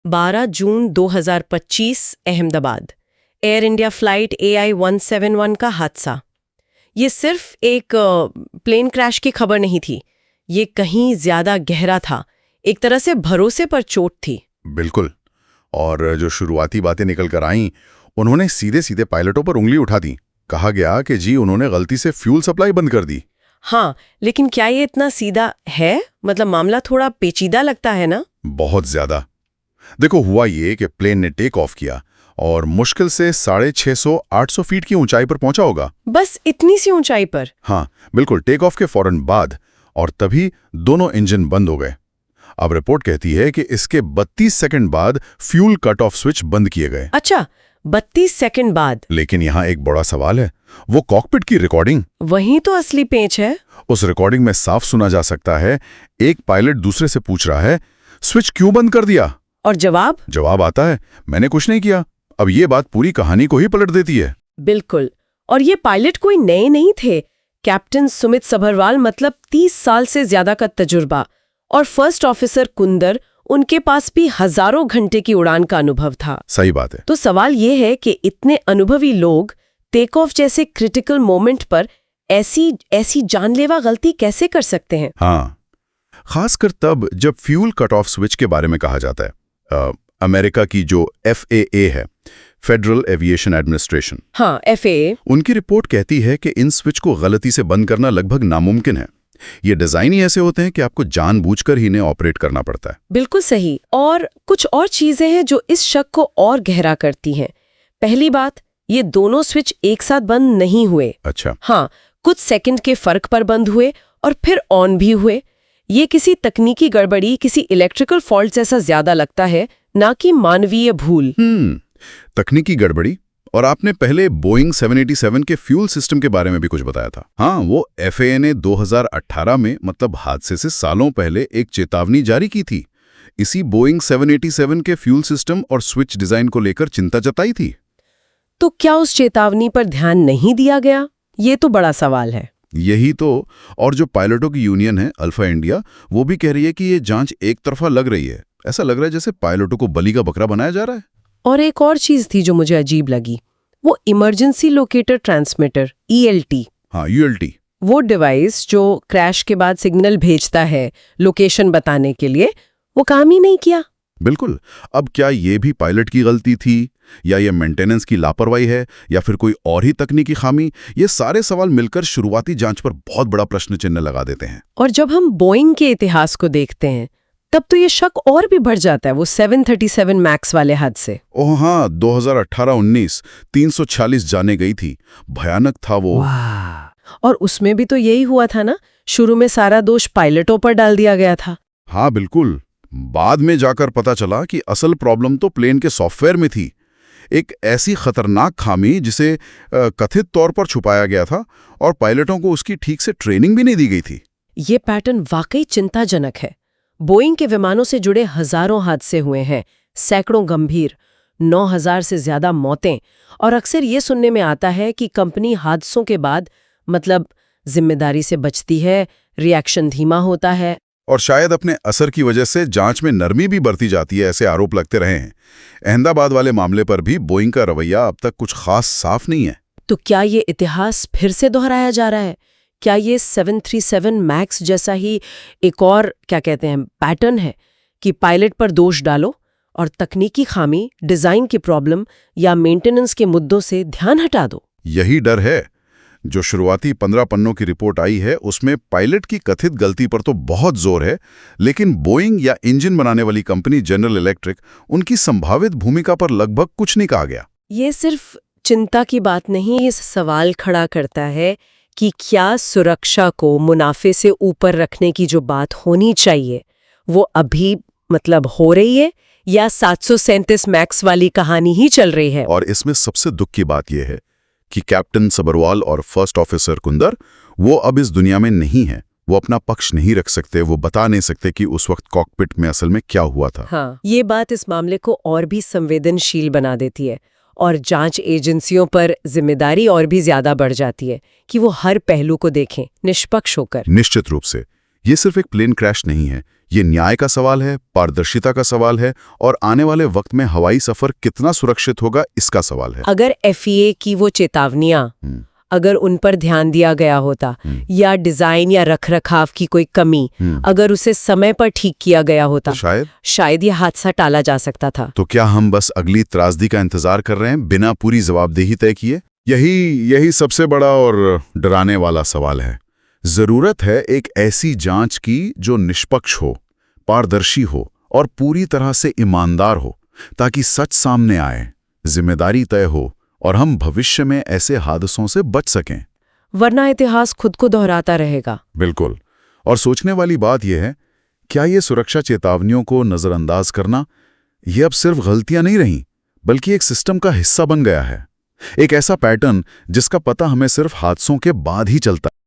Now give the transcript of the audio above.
12 जून 2025 Ahmedabad air India flight AI 171 का हादसा। ये सिर्फ एक प्लेन क्रैश की खबर नहीं थी, ये कहीं ज्यादा गहरा था, एक तरह से भरोसे पर चोट थी। बिल्कुल। और जो शुरुआती बातें निकल कर आईं, उन्होंने सीधे सीधे पायलटों पर उंगली उठा दी। कहा गया कि जी उन्होंने गलती से फ्यूल सप्लाई बंद कर दी। हाँ, लेकिन क्या ये इतना सीधा है? मतलब मामला थोड़ा पेचीदा लगता है ना? बहुत ज्यादा। देखो, हुआ ये कि प्लेन ने टेक ऑफ किया और मुश्किल से 650-800 फीट की ऊंचाई पर पहुंचा होगा। बस इतनी सी ऊंचाई पर? हाँ बिल्कुल, टेक ऑफ के फौरन बाद, और तभी दोनों इंजन बंद हो गए। अब रिपोर्ट कहती है कि इसके 32 सेकंड बाद फ्यूल कट ऑफ स्विच बंद किए गए। अच्छा, 32 सेकंड बाद? लेकिन यहाँ एक बड़ा सवाल है, वो कॉकपिट की रिकॉर्डिंग। वही तो असली पेंच है। उस रिकॉर्डिंग में साफ सुना जा सकता है, एक पायलट दूसरे से पूछ रहा है, स्विच क्यों बंद कर दिया? और जवाब आता है, मैंने कुछ नहीं किया। अब ये बात पूरी कहानी को ही पलट देती है। बिल्कुल। और ये पायलट कोई नए नहीं थे। कैप्टन सुमित सभरवाल, मतलब 30 साल से ज्यादा का तजुर्बा, और फर्स्ट ऑफिसर कुंदर, उनके पास भी हजारों घंटे की उड़ान का अनुभव था। सही बात है। तो सवाल ये है कि इतने अनुभवी लोग टेक ऑफ जैसे क्रिटिकल मोमेंट पर ऐसी जानलेवा गलती कैसे कर सकते हैं? हाँ, खासकर तब जब फ्यूल कट ऑफ स्विच के बारे में कहा जाता है। अमेरिका की जो FAA है, फेडरल एविएशन एडमिनिस्ट्रेशन, हाँ FAA, उनकी रिपोर्ट कहती है कि इन स्विच को गलती से बंद करना लगभग नामुमकिन है। ये डिजाइन ही ऐसे होते हैं कि आपको जानबूझकर ही इन्हें ऑपरेट करना पड़ता है। बिल्कुल सही। और कुछ और चीजें हैं जो इस शक को और गहरा करती हैं। पहली बात, ये दोनों स्विच एक साथ बंद नहीं हुए। अच्छा। हाँ, कुछ सेकंड के फर्क पर बंद हुए और फिर ऑन भी हुए। ये किसी तकनीकी गड़बड़ी, किसी इलेक्ट्रिकल फॉल्ट जैसा ज्यादा लगता है, ना कि मानवीय भूल। तकनीकी गड़बड़ी। और आपने पहले बोइंग 787 के फ्यूल सिस्टम के बारे में भी कुछ बताया था। हाँ, वो FAA ने 2018 में, मतलब हादसे से सालों पहले, एक चेतावनी जारी की थी। इसी बोइंग 787 के फ्यूल सिस्टम और स्विच डिजाइन को लेकर चिंता जताई थी। तो क्या उस चेतावनी पर ध्यान नहीं दिया गया? ये तो बड़ा सवाल है। यही तो। और जो पायलटों की यूनियन है, अल्फा इंडिया, वो भी कह रही है कि ये जांच एक तरफा लग रही है। ऐसा लग रहा है जैसे पायलटों को बलि का बकरा बनाया जा रहा है। और एक और चीज थी जो मुझे अजीब लगी, वो इमरजेंसी लोकेटर ट्रांसमीटर, ELT। हाँ, ULT। वो डिवाइस जो क्रैश के बाद सिग्नल भेजता है लोकेशन बताने के लिए, वो काम ही नहीं किया। बिल्कुल। अब क्या ये भी पायलट की गलती थी, या ये मेंटेनेंस की लापरवाही है, या फिर कोई और ही तकनीकी खामी? ये सारे सवाल मिलकर शुरुआती जांच पर बहुत बड़ा प्रश्न चिन्ह लगा देते हैं। और जब हम बोइंग के इतिहास को देखते हैं, तब तो ये शक और भी बढ़ जाता है, वो 737 मैक्स वाले हादसे। ओह हाँ, 2018-19 346 जाने गई थी। भयानक था वो। और उसमें भी तो यही हुआ था ना, शुरू में सारा दोष पायलटों पर डाल दिया गया था। हाँ बिल्कुल। बाद में जाकर पता चला कि असल प्रॉब्लम तो प्लेन के सॉफ्टवेयर में थी। एक ऐसी खतरनाक खामी जिसे कथित तौर पर छुपाया गया था, और पायलटों को उसकी ठीक से ट्रेनिंग भी नहीं दी गई थी। ये पैटर्न वाकई चिंताजनक है। बोइंग के विमानों से जुड़े हजारों हादसे हुए हैं, सैकड़ों गंभीर, 9000 से ज्यादा मौतें, और अक्सर ये सुनने में आता है कि कंपनी हादसों के बाद, मतलब जिम्मेदारी से बचती है, रिएक्शन धीमा होता है, और शायद अपने असर की वजह से जांच में नरमी भी बरती जाती है, ऐसे आरोप लगते रहे हैं। अहमदाबाद वाले मामले पर भी बोइंग का रवैया अब तक कुछ खास साफ नहीं है। तो क्या ये इतिहास फिर से दोहराया जा रहा है? क्या ये 737 मैक्स जैसा ही एक और पैटर्न है कि पायलट पर दोष डालो और तकनीकी खामी, डिजाइन की प्रॉब्लम या मेंटेनेंस के मुद्दों से ध्यान हटा दो? यही डर है। जो शुरुआती 15 पन्नों की रिपोर्ट आई है, उसमें पायलट की कथित गलती पर तो बहुत जोर है, लेकिन बोइंग या इंजन बनाने वाली कंपनी जनरल इलेक्ट्रिक, उनकी संभावित भूमिका पर लगभग कुछ नहीं कहा गया। ये सिर्फ चिंता की बात नहीं, ये सवाल खड़ा करता है कि क्या सुरक्षा को मुनाफे से ऊपर रखने की जो बात होनी चाहिए, वो अभी हो रही है, या 737 मैक्स वाली कहानी ही चल रही है? और इसमें सबसे दुख की बात यह है कि कैप्टन सबरवाल और फर्स्ट ऑफिसर कुंदर, वो अब इस दुनिया में नहीं है। वो अपना पक्ष नहीं रख सकते, वो बता नहीं सकते कि उस वक्त कॉकपिट में असल में क्या हुआ था। हाँ, ये बात इस मामले को और भी संवेदनशील बना देती है, और जांच एजेंसियों पर जिम्मेदारी और भी ज्यादा बढ़ जाती है कि वो हर पहलू को देखें निष्पक्ष होकर। निश्चित रूप से। ये सिर्फ एक प्लेन क्रैश नहीं है, ये न्याय का सवाल है, पारदर्शिता का सवाल है और आने वाले वक्त में हवाई सफर कितना सुरक्षित होगा इसका सवाल है। अगर FAA की वो चेतावनियां, अगर उन पर ध्यान दिया गया होता या डिजाइन या रखरखाव की कोई कमी अगर उसे समय पर ठीक किया गया होता तो शायद ये हादसा टाला जा सकता था। तो क्या हम बस अगली त्रासदी का इंतजार कर रहे हैं बिना पूरी जवाबदेही तय किए? यही सबसे बड़ा और डराने वाला सवाल है। जरूरत है एक ऐसी जांच की जो निष्पक्ष हो, पारदर्शी हो और पूरी तरह से ईमानदार हो, ताकि सच सामने आए, जिम्मेदारी तय हो और हम भविष्य में ऐसे हादसों से बच सकें। वरना इतिहास खुद को दोहराता रहेगा। बिल्कुल। और सोचने वाली बात यह है, क्या ये सुरक्षा चेतावनियों को नजरअंदाज करना ये अब सिर्फ गलतियां नहीं रहीं, बल्कि एक सिस्टम का हिस्सा बन गया है, एक ऐसा पैटर्न जिसका पता हमें सिर्फ हादसों के बाद ही चलता है।